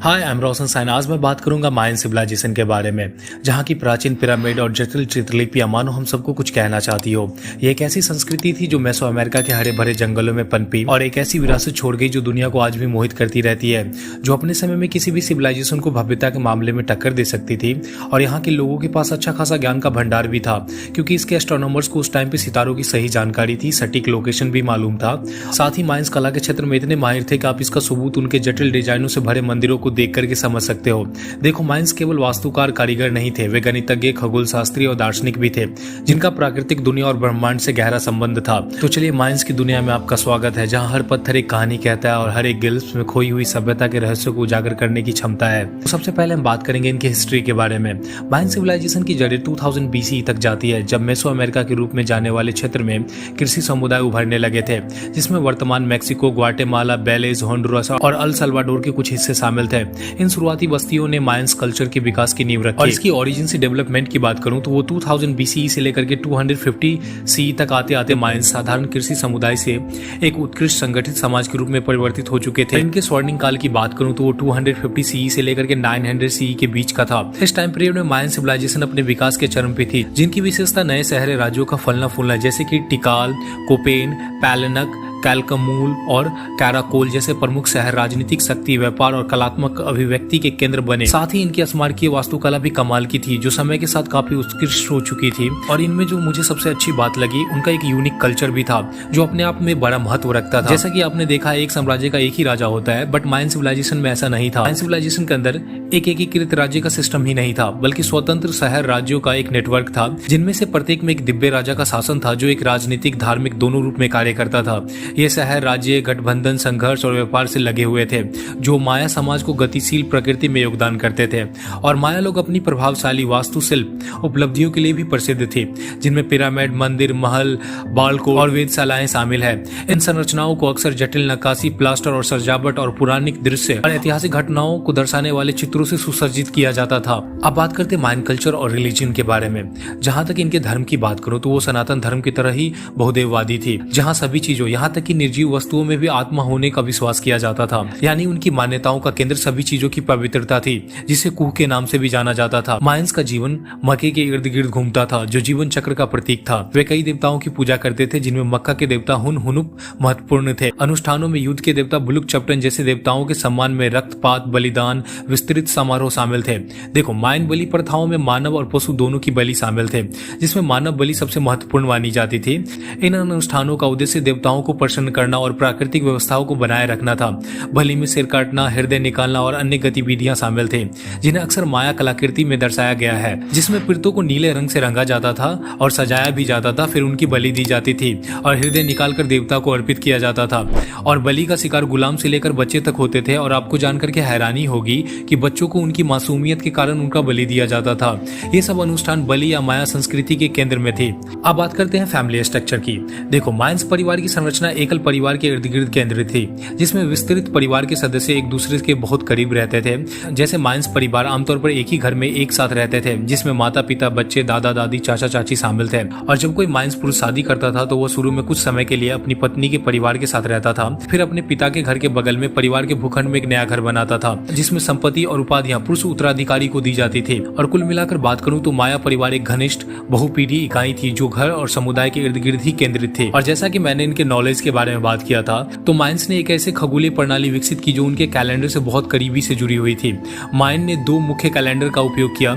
Hi, I am Roshan sign. आज मैं बात करूंगा मायन सिविलाइजेशन के बारे में, जहां की प्राचीन पिरामिड और जटिल चित्रलिपियां मानो हम सबको कुछ कहना चाहती हो। ये एक ऐसी संस्कृति थी जो मेसो अमेरिका के हरे भरे जंगलों में पनपी और एक ऐसी विरासत छोड़ गई जो दुनिया को आज भी मोहित करती रहती है, जो अपने समय में किसी भी सिविलाइजेशन को भव्यता के मामले में टक्कर दे सकती थी। और यहाँ के लोगों के पास अच्छा खासा ज्ञान का भंडार भी था, क्योंकि इसके एस्ट्रोनॉमर्स को उस टाइम पे सितारों की सही जानकारी थी, सटीक लोकेशन भी मालूम था। साथ ही माइंस कला के क्षेत्र में इतने माहिर थे कि आप इसका सबूत उनके जटिल डिजाइनों से भरे मंदिरों को देख करके समझ सकते हो। देखो, माइंस केवल वास्तुकार कारीगर नहीं थे, वे गणितज्ञ, खगोल शास्त्री और दार्शनिक भी थे, जिनका प्राकृतिक दुनिया और ब्रह्मांड से गहरा संबंध था। तो चलिए, माइंस की दुनिया में आपका स्वागत है, जहां हर पत्थर एक कहानी कहता है और हर एक गिल्स में खोई हुई सभ्यता के रहस्य को उजागर करने की क्षमता है। तो सबसे पहले हम बात करेंगे इनकी हिस्ट्री के बारे में। मायन सिविलाइजेशन की जड़ें 2000 BCE तक जाती है, जब मेसो अमेरिका के रूप में जाने वाले क्षेत्र में कृषि समुदाय उभरने लगे थे, जिसमें वर्तमान मैक्सिको, ग्वाटेमाला, बेलिज, होंडुरास और अल सल्वाडोर के कुछ हिस्से शामिल थे। इन शुरुआती बस्तियों ने मायंस कल्चर के विकास की नींव रखी। और इसकी ओरिजिन से डेवलपमेंट की बात करूं तो वो 2000 BCE से लेकर के 250 CE तक आते आते मायंस साधारण कृषि समुदाय से एक उत्कृष्ट संगठित समाज के रूप में परिवर्तित हो चुके थे। इनके स्वर्णिम काल की बात करूं तो वो 250 CE से लेकर के 900 CE के बीच का था। इस टाइम पीरियड में मायन सिविलाइजेशन अपने विकास के चरम पे थी, जिनकी विशेषता नए शहर राज्यों का फलना फूलना, जैसे कि टिकाल, कोपेन, पैलेनक, कैलकमूल और कैराकोल जैसे प्रमुख शहर राजनीतिक शक्ति, व्यापार और कलात्मक अभिव्यक्ति के केंद्र बने। साथ ही इनकी स्मारकीय वास्तुकला भी कमाल की थी, जो समय के साथ काफी उत्कृष्ट हो चुकी थी। और इनमें जो मुझे सबसे अच्छी बात लगी, उनका एक यूनिक कल्चर भी था, जो अपने आप में बड़ा महत्व रखता था। जैसा कि आपने देखा है, एक साम्राज्य का एक ही राजा होता है, बट मायन सिविलाइजेशन में ऐसा नहीं था। मायन सिविलाइजेशन के अंदर एक एकीकृत राज्य का सिस्टम ही नहीं था, बल्कि स्वतंत्र शहर राज्यों का एक नेटवर्क था, जिनमें से प्रत्येक में एक दिव्य राजा का शासन था, जो एक राजनीतिक, धार्मिक दोनों रूप में कार्य करता था। ये शहर राज्य गठबंधन, संघर्ष और व्यापार से लगे हुए थे, जो माया समाज को गतिशील प्रकृति में योगदान करते थे। और माया लोग अपनी प्रभावशाली वास्तुशिल्प उपलब्धियों के लिए भी प्रसिद्ध थे, जिनमें पिरामिड, मंदिर, महल, बालको और वेधशालाएं शामिल है। इन संरचनाओं को अक्सर जटिल नक्काशी, प्लास्टर और सजावट और पौराणिक दृश्य और ऐतिहासिक घटनाओं को दर्शाने वाले चित्रों से सुसज्जित किया जाता था। अब बात करते हैं मायन कल्चर और रिलीजन के बारे में। जहां तक इनके धर्म की बात करूं तो वो सनातन धर्म की तरह ही बहुदेववादी थी, जहां सभी चीजों, यहाँ तक कि निर्जीव वस्तुओं में भी आत्मा होने का विश्वास किया जाता था। यानी उनकी मान्यताओं का केंद्र सभी चीजों की पवित्रता थी, जिसे कुह के नाम से भी जाना जाता था। मायंस का जीवन मक्के के इर्द गिर्द घूमता था, जो जीवन चक्र का प्रतीक था। वे कई देवताओं की पूजा करते थे, जिनमें मक्का के देवता हुनुप महत्वपूर्ण थे। अनुष्ठानों में युद्ध के देवता बुलुक चप्टन जैसे देवताओं के सम्मान में रक्तपात, बलिदान, विस्तृत समारोह शामिल थे। देखो, मायन बलि प्रथाओं में मानव और पशु दोनों की बलि शामिल थे, जिसमें मानव बलि सबसे महत्वपूर्ण मानी जाती थी। इन अनुष्ठानों का उद्देश्य देवताओं को प्रसन्न करना और प्राकृतिक व्यवस्थाओं को बनाए रखना था। बलि में सिर काटना, हृदय निकालना और अन्य गतिविधियां शामिल थे, जिन्हें अक्सर माया कलाकृति में दर्शाया गया है, जिसमें पीड़ितों को नीले रंग से रंगा जाता था और सजाया भी जाता था। फिर उनकी बलि दी जाती थी और हृदय निकालकर देवता को अर्पित किया जाता था। और बलि का शिकार गुलाम से लेकर बच्चे तक होते थे। और आपको जानकर के हैरानी होगी कि बच्चों को उनकी मासूमियत के कारण उनका बलि दिया जाता था। ये सब अनुष्ठान बलि या माया संस्कृति के केंद्र में थे। अब बात करते हैं फैमिली स्ट्रक्चर की। देखो, मायंस परिवार की संरचना एकल परिवार के इर्द गिर्द केंद्रित थी, जिसमें विस्तृत परिवार के सदस्य एक दूसरे के बहुत करीब रहते थे। जैसे मायंस परिवार आमतौर पर एक ही घर में एक साथ रहते थे, जिसमें माता पिता, बच्चे, दादा दादी, चाचा चाची शामिल थे। और जब कोई मायंस पुरुष शादी करता था तो वो शुरू में कुछ समय के लिए अपनी पत्नी के परिवार के साथ रहता था, फिर अपने पिता के घर के बगल में परिवार के भूखंड में एक नया घर बनाता था, जिसमें संपत्ति और उपाधियां पुरुष उत्तराधिकारी को दी जाती थी। और कुल मिलाकर बात करूं तो माया परिवार एक घनिष्ठ बहुपीढ़ी इकाई थी, जो घर और समुदाय के इर्द गिर्द ही केंद्रित थे। और जैसा कि मैंने इनके नॉलेज के बारे में बात किया था, तो मायंस ने एक ऐसे खगोलीय प्रणाली विकसित की जो उनके कैलेंडर से बहुत करीबी से जुड़ी हुई थी। मायन ने दो मुख्य कैलेंडर का उपयोग किया,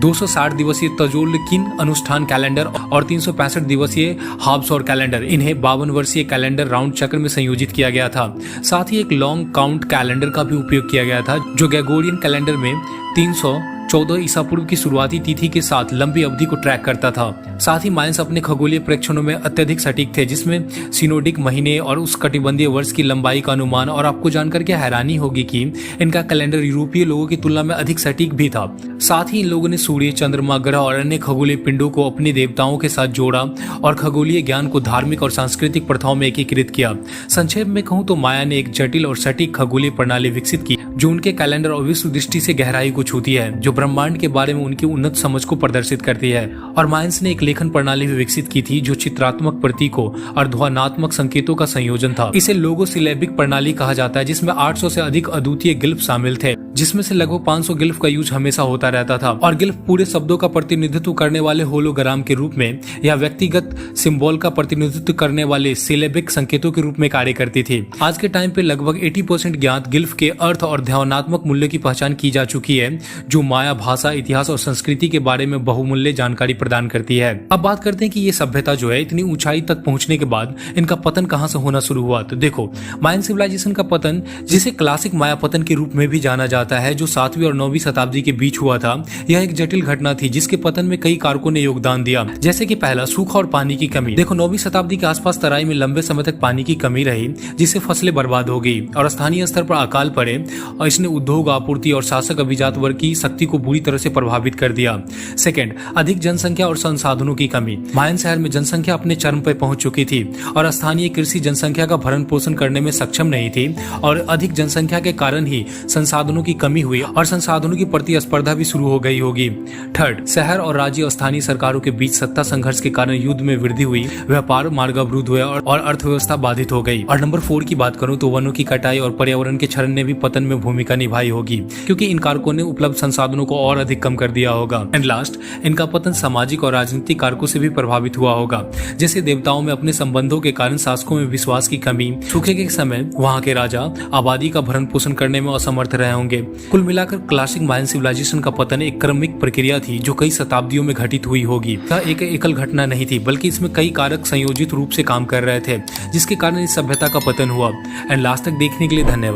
260 दिवसीय तजोल्किन अनुष्ठान कैलेंडर और 365 दिवसीय हाब्सौर कैलेंडर। इन्हें 52 वर्षीय कैलेंडर राउंड चक्र में संयोजित किया गया था। साथ ही एक लॉन्ग काउंट कैलेंडर का भी उपयोग किया गया था, जो ग्रेगोरियन कैलेंडर में 314 ईसा पूर्व की शुरुआती तिथि के साथ लंबी अवधि को ट्रैक करता था। साथ ही मायंस अपने खगोलीय प्रेक्षणों में अत्यधिक सटीक थे, जिसमें सिनोडिक महीने और उस कटिबंधीय वर्ष की लंबाई का अनुमान। और आपको जानकर के हैरानी होगी कि इनका कैलेंडर यूरोपीय लोगों की तुलना में अधिक सटीक भी था। साथ ही इन लोगों ने सूर्य, चंद्रमा, ग्रह और अन्य खगोलीय पिंडों को अपने देवताओं के साथ जोड़ा और खगोलीय ज्ञान को धार्मिक और सांस्कृतिक प्रथाओं में एकीकृत किया। संक्षेप में कहूँ तो माया ने एक जटिल और सटीक खगोलीय प्रणाली विकसित की, जो उनके कैलेंडर और विश्व दृष्टि से गहराई को छूती है, जो ब्रह्मांड के बारे में उनकी उन्नत समझ को प्रदर्शित करती है। और मायंस ने एक लेखन प्रणाली भी विकसित की थी, जो चित्रात्मक प्रतीकों और ध्वन्यात्मक संकेतों का संयोजन था। इसे लोगो सिलेबिक प्रणाली कहा जाता है, जिसमें 800 से अधिक अद्वितीय गिल्प शामिल थे। जिसमें से लगभग 500 गिल्फ का यूज हमेशा होता रहता था और गिल्फ पूरे शब्दों का प्रतिनिधित्व करने वाले होलोग्राम के रूप में या व्यक्तिगत सिंबल का प्रतिनिधित्व करने वाले सिलेबिक संकेतों के रूप में कार्य करती थी। आज के टाइम पे लगभग 80% ज्ञात गिल्फ के अर्थ और भावनात्मक मूल्य की पहचान की जा चुकी है, जो माया भाषा, इतिहास और संस्कृति के बारे में बहुमूल्य जानकारी प्रदान करती है। अब बात करते हैं कि ये सभ्यता जो है इतनी ऊंचाई तक पहुंचने के बाद इनका पतन कहां से होना शुरू हुआ। तो देखो, मायन सिविलाइजेशन का पतन, जिसे क्लासिक माया पतन के रूप में भी जाना जाता है, जो 7वीं और 9वीं शताब्दी के बीच हुआ था, यह एक जटिल घटना थी जिसके पतन में कई कारकों ने योगदान दिया। जैसे कि पहला, सूखा और पानी की कमी। देखो, 9वीं शताब्दी के आसपास तराई में लंबे समय तक पानी की कमी रही, जिससे फसलें बर्बाद हो गई और स्थानीय स्तर पर अकाल पड़े और इसने उद्योग, आपूर्ति और शासक अभिजात वर्ग की शक्ति को बुरी तरह से प्रभावित कर दिया। सेकंड, अधिक जनसंख्या और संसाधनों की कमी। मायन शहर में जनसंख्या अपने चरम पर पहुंच चुकी थी और स्थानीय कृषि जनसंख्या का भरण पोषण करने में सक्षम नहीं थी और अधिक जनसंख्या के कारण ही संसाधनों की कमी हुई और संसाधनों की प्रतिस्पर्धा भी शुरू हो गई होगी। थर्ड, शहर और राज्य और स्थानीय सरकारों के बीच सत्ता संघर्ष के कारण युद्ध में वृद्धि हुई, व्यापार मार्ग अवरुद्ध हुए और अर्थव्यवस्था बाधित हो गई। और नंबर 4 की बात करूं तो वनों की कटाई और पर्यावरण के क्षरण ने भी पतन में भूमिका निभाई होगी, क्योंकि इन कारकों ने उपलब्ध संसाधनों को और अधिक कम कर दिया होगा। एंड लास्ट, इनका पतन सामाजिक और राजनीतिक कारकों से भी प्रभावित हुआ होगा, जैसे देवताओं में अपने संबंधों के कारण शासकों में विश्वास की कमी, सूखे के समय वहां के राजा आबादी का भरण पोषण करने में असमर्थ रहे होंगे। कुल मिलाकर क्लासिक मायन सिविलाइजेशन का पतन एक क्रमिक प्रक्रिया थी जो कई शताब्दियों में घटित हुई होगी। यह एक एकल घटना नहीं थी, बल्कि इसमें कई कारक संयोजित रूप से काम कर रहे थे, जिसके कारण इस सभ्यता का पतन हुआ। एंड लास्ट तक देखने के लिए धन्यवाद।